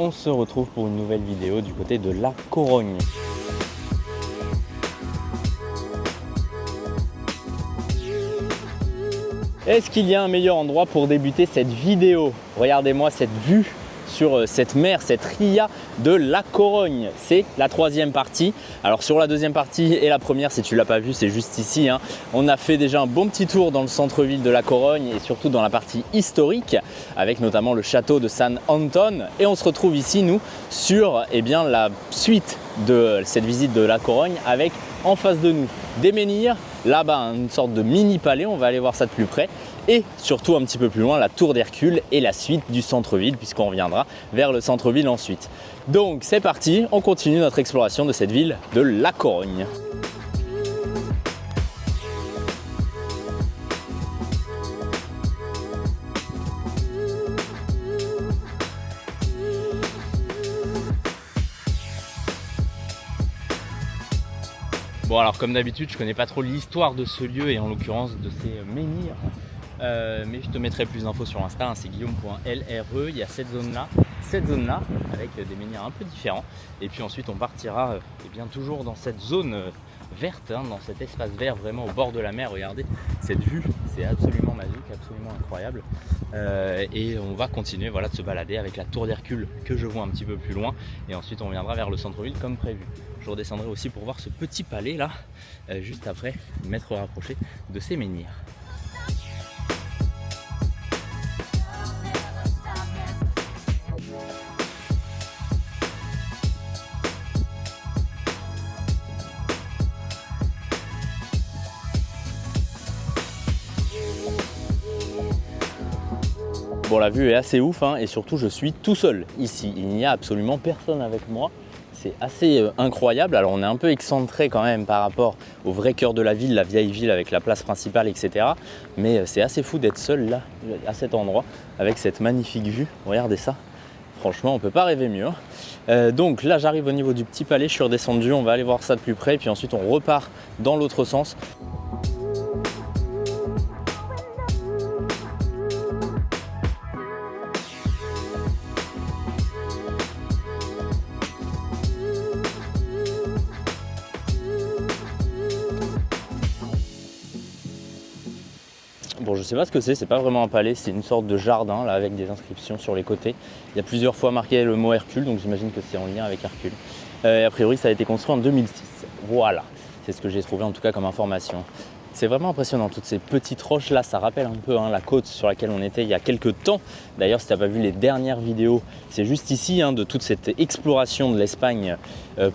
On se retrouve pour une nouvelle vidéo du côté de La Corogne. Est-ce qu'il y a un meilleur endroit pour débuter cette vidéo? Regardez-moi cette vue sur cette mer, cette ria de La Corogne. C'est la troisième partie. Alors sur la deuxième partie et la première, si tu ne l'as pas vu, c'est juste ici. On a fait déjà un bon petit tour dans le centre-ville de La Corogne et surtout dans la partie historique, avec notamment le château de San Anton. Et on se retrouve ici, nous, sur la suite de cette visite de La Corogne, avec en face de nous des menhirs, là-bas une sorte de mini palais, on va aller voir ça de plus près, et surtout un petit peu plus loin la tour d'Hercule et la suite du centre-ville, puisqu'on reviendra vers le centre-ville ensuite. Donc c'est parti, on continue notre exploration de cette ville de La Corogne. Bon, alors comme d'habitude, je connais pas trop l'histoire de ce lieu et en l'occurrence de ces menhirs, mais je te mettrai plus d'infos sur Insta, c'est guillaume.lre. Il y a cette zone là avec des menhirs un peu différents, et puis ensuite on partira toujours dans cette zone verte, dans cet espace vert vraiment au bord de la mer. Regardez cette vue, c'est absolument magique, absolument incroyable, et on va continuer de se balader avec la tour d'Hercule que je vois un petit peu plus loin, et ensuite on viendra vers le centre-ville comme prévu. Je redescendrai aussi pour voir ce petit palais là, juste après m'être rapproché de ces menhirs. Bon, la vue est assez ouf, et surtout je suis tout seul ici, il n'y a absolument personne avec moi. C'est assez incroyable. Alors on est un peu excentré quand même par rapport au vrai cœur de la ville, la vieille ville avec la place principale, etc. Mais c'est assez fou d'être seul là, à cet endroit, avec cette magnifique vue. Regardez ça. Franchement, on ne peut pas rêver mieux. Donc là, j'arrive au niveau du petit palais, je suis redescendu, on va aller voir ça de plus près, puis ensuite on repart dans l'autre sens. Bon, je sais pas ce que c'est pas vraiment un palais, c'est une sorte de jardin là, avec des inscriptions sur les côtés. Il y a plusieurs fois marqué le mot Hercule, donc j'imagine que c'est en lien avec Hercule. A priori, ça a été construit en 2006. Voilà, c'est ce que j'ai trouvé en tout cas comme information. C'est vraiment impressionnant, toutes ces petites roches là, ça rappelle un peu la côte sur laquelle on était il y a quelques temps. D'ailleurs, si tu n'as pas vu les dernières vidéos, c'est juste ici de toute cette exploration de l'Espagne.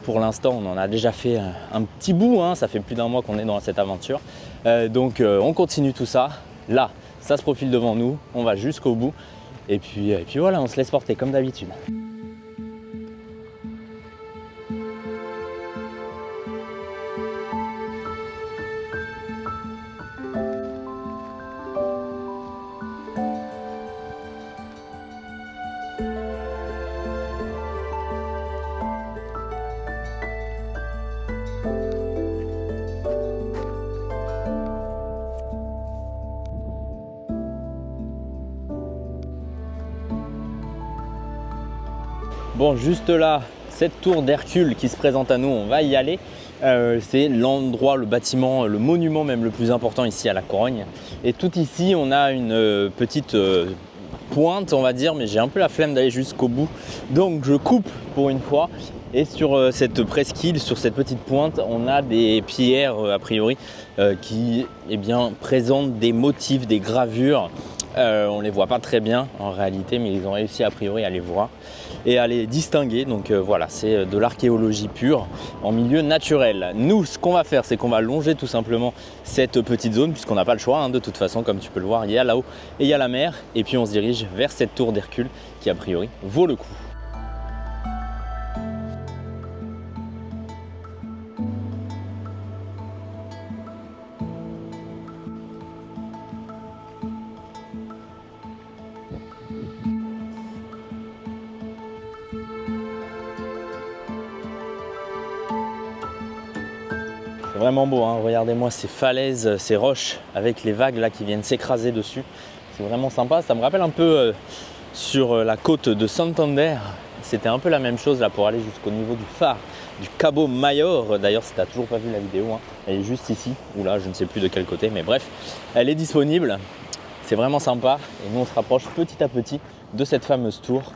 Pour l'instant, on en a déjà fait un petit bout, ça fait plus d'un mois qu'on est dans cette aventure. Donc on continue tout ça. Là, ça se profile devant nous, on va jusqu'au bout, et puis voilà, on se laisse porter comme d'habitude. Bon, juste là, cette tour d'Hercule qui se présente à nous, on va y aller. C'est l'endroit, le bâtiment, le monument même le plus important ici à La Corogne. Et tout ici, on a une petite pointe, on va dire, mais j'ai un peu la flemme d'aller jusqu'au bout. Donc je coupe pour une fois. Et sur cette presqu'île, sur cette petite pointe, on a des pierres a priori qui présentent des motifs, des gravures. On ne les voit pas très bien en réalité, mais ils ont réussi a priori à les voir et à les distinguer. Donc voilà, c'est de l'archéologie pure en milieu naturel. Nous, ce qu'on va faire, c'est qu'on va longer tout simplement cette petite zone, puisqu'on n'a pas le choix. De toute façon, comme tu peux le voir, il y a là-haut et il y a la mer. Et puis on se dirige vers cette tour d'Hercule qui a priori vaut le coup. C'est vraiment beau, regardez-moi ces falaises, ces roches avec les vagues là qui viennent s'écraser dessus. C'est vraiment sympa, ça me rappelle un peu sur la côte de Santander, c'était un peu la même chose là pour aller jusqu'au niveau du phare du Cabo Mayor. D'ailleurs, si tu n'as toujours pas vu la vidéo, hein, elle est juste ici, ou là, je ne sais plus de quel côté, mais bref, elle est disponible. C'est vraiment sympa et nous on se rapproche petit à petit de cette fameuse tour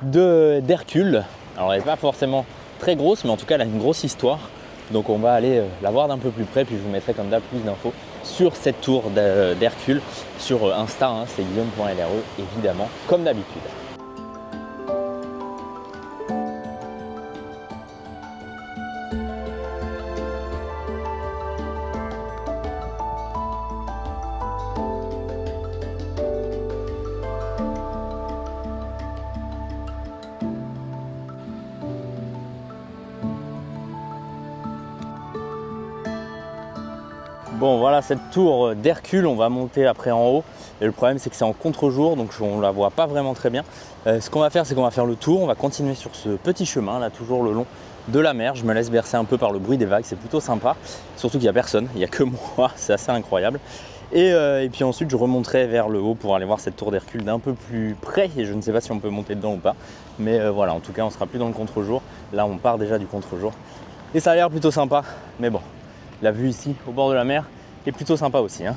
d'Hercule. Alors elle n'est pas forcément très grosse, mais en tout cas elle a une grosse histoire. Donc on va aller la voir d'un peu plus près, puis je vous mettrai comme d'hab plus d'infos sur cette tour d'Hercule sur Insta, hein, c'est guillaume.lre évidemment, comme d'habitude. Bon voilà, cette tour d'Hercule, on va monter après en haut et le problème c'est que c'est en contre-jour donc on ne la voit pas vraiment très bien. Ce qu'on va faire, c'est qu'on va faire le tour, on va continuer sur ce petit chemin là, toujours le long de la mer. Je me laisse bercer un peu par le bruit des vagues, c'est plutôt sympa, surtout qu'il n'y a personne, il n'y a que moi, c'est assez incroyable. Et puis ensuite je remonterai vers le haut pour aller voir cette tour d'Hercule d'un peu plus près et je ne sais pas si on peut monter dedans ou pas, mais voilà, en tout cas on sera plus dans le contre-jour, là on part déjà du contre-jour et ça a l'air plutôt sympa, mais bon. La vue ici au bord de la mer est plutôt sympa aussi, hein.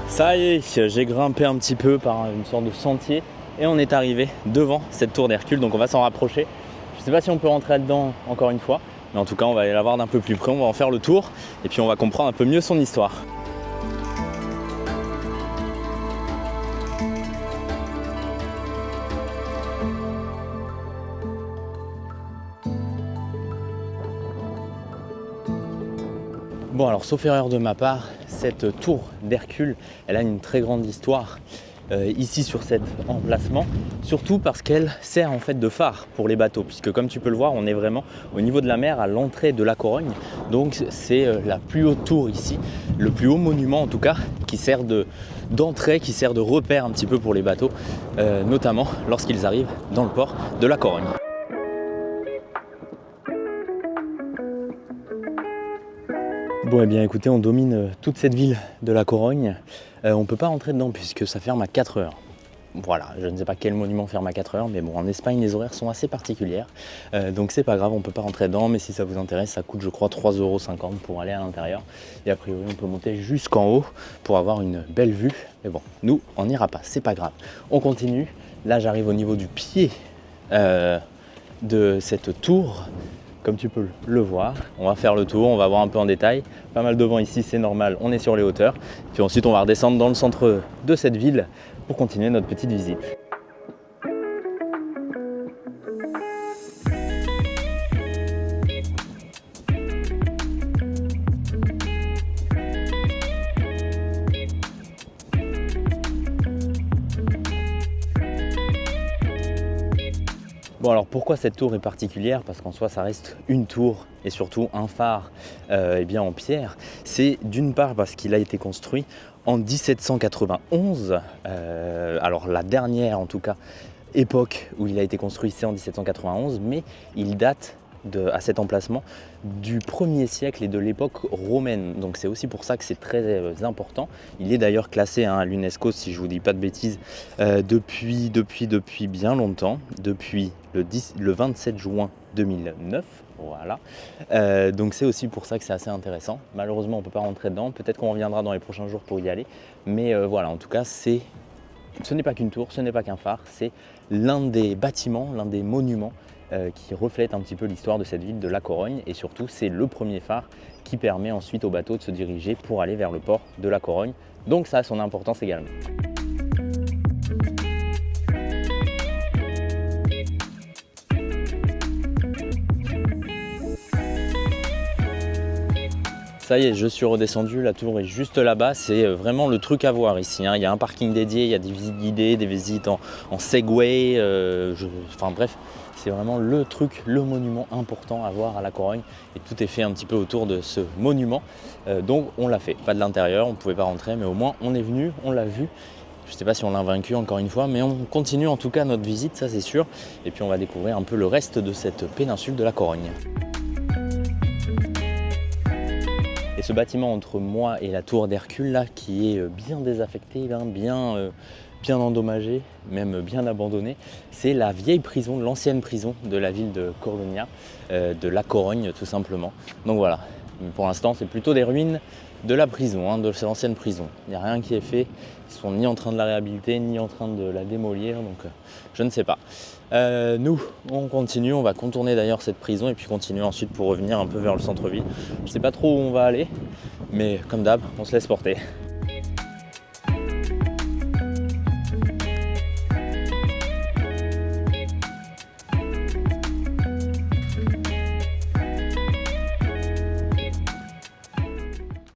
Ça y est, j'ai grimpé un petit peu par une sorte de sentier et on est arrivé devant cette tour d'Hercule, donc on va s'en rapprocher. Je ne sais pas si on peut rentrer dedans encore une fois, mais en tout cas on va aller la voir d'un peu plus près, on va en faire le tour et puis on va comprendre un peu mieux son histoire. Bon alors, sauf erreur de ma part, cette tour d'Hercule, elle a une très grande histoire ici sur cet emplacement, surtout parce qu'elle sert en fait de phare pour les bateaux, puisque comme tu peux le voir, on est vraiment au niveau de la mer à l'entrée de la Corogne, donc c'est la plus haute tour ici, le plus haut monument en tout cas, qui sert d'entrée, qui sert de repère un petit peu pour les bateaux, notamment lorsqu'ils arrivent dans le port de la Corogne. Bon et bien écoutez, on domine toute cette ville de la Corogne. On ne peut pas rentrer dedans puisque ça ferme à 4 heures. Voilà, je ne sais pas quel monument ferme à 4 heures, mais bon, en Espagne, les horaires sont assez particulières. Donc c'est pas grave, on ne peut pas rentrer dedans, mais si ça vous intéresse, ça coûte je crois 3,50 € pour aller à l'intérieur. Et a priori, on peut monter jusqu'en haut pour avoir une belle vue. Mais bon, nous, on n'ira pas, c'est pas grave. On continue. Là, j'arrive au niveau du pied de cette tour. Comme tu peux le voir, on va faire le tour, on va voir un peu en détail. Pas mal de vent ici, c'est normal, on est sur les hauteurs. Puis ensuite, on va redescendre dans le centre de cette ville pour continuer notre petite visite. Bon alors pourquoi cette tour est particulière? Parce qu'en soi ça reste une tour et surtout un phare eh bien, en pierre. C'est d'une part parce qu'il a été construit en 1791, alors la dernière en tout cas époque où il a été construit c'est en 1791, mais il date à cet emplacement du 1er siècle et de l'époque romaine. Donc c'est aussi pour ça que c'est très important. Il est d'ailleurs classé à l'UNESCO, si je ne vous dis pas de bêtises, depuis bien longtemps, depuis le 27 juin 2009. Voilà. Donc c'est aussi pour ça que c'est assez intéressant. Malheureusement on ne peut pas rentrer dedans, peut-être qu'on reviendra dans les prochains jours pour y aller. Mais voilà, en tout cas ce n'est pas qu'une tour, ce n'est pas qu'un phare, c'est l'un des bâtiments, l'un des monuments qui reflète un petit peu l'histoire de cette ville de la Corogne et surtout c'est le premier phare qui permet ensuite aux bateaux de se diriger pour aller vers le port de la Corogne. Donc ça a son importance également. Ça y est, je suis redescendu, la tour est juste là-bas, c'est vraiment le truc à voir ici, hein. Il y a un parking dédié, il y a des visites guidées, des visites en Segway, enfin bref, c'est vraiment le truc, le monument important à voir à la Corogne. Et tout est fait un petit peu autour de ce monument. Donc on l'a fait, pas de l'intérieur, on ne pouvait pas rentrer, mais au moins on est venu, on l'a vu. Je ne sais pas si on l'a vaincu encore une fois, mais on continue en tout cas notre visite, ça c'est sûr. Et puis on va découvrir un peu le reste de cette péninsule de la Corogne. Et ce bâtiment entre moi et la tour d'Hercule là, qui est bien désaffecté, là, bien endommagé, même bien abandonné, c'est la vieille prison, l'ancienne prison de la ville de Cordonia, de la Corogne tout simplement. Donc voilà, pour l'instant c'est plutôt des ruines de la prison, de l'ancienne prison. Il n'y a rien qui est fait, ils sont ni en train de la réhabiliter, ni en train de la démolir, donc je ne sais pas. Nous, on continue, on va contourner d'ailleurs cette prison et puis continuer ensuite pour revenir un peu vers le centre-ville. Je ne sais pas trop où on va aller, mais comme d'hab, on se laisse porter.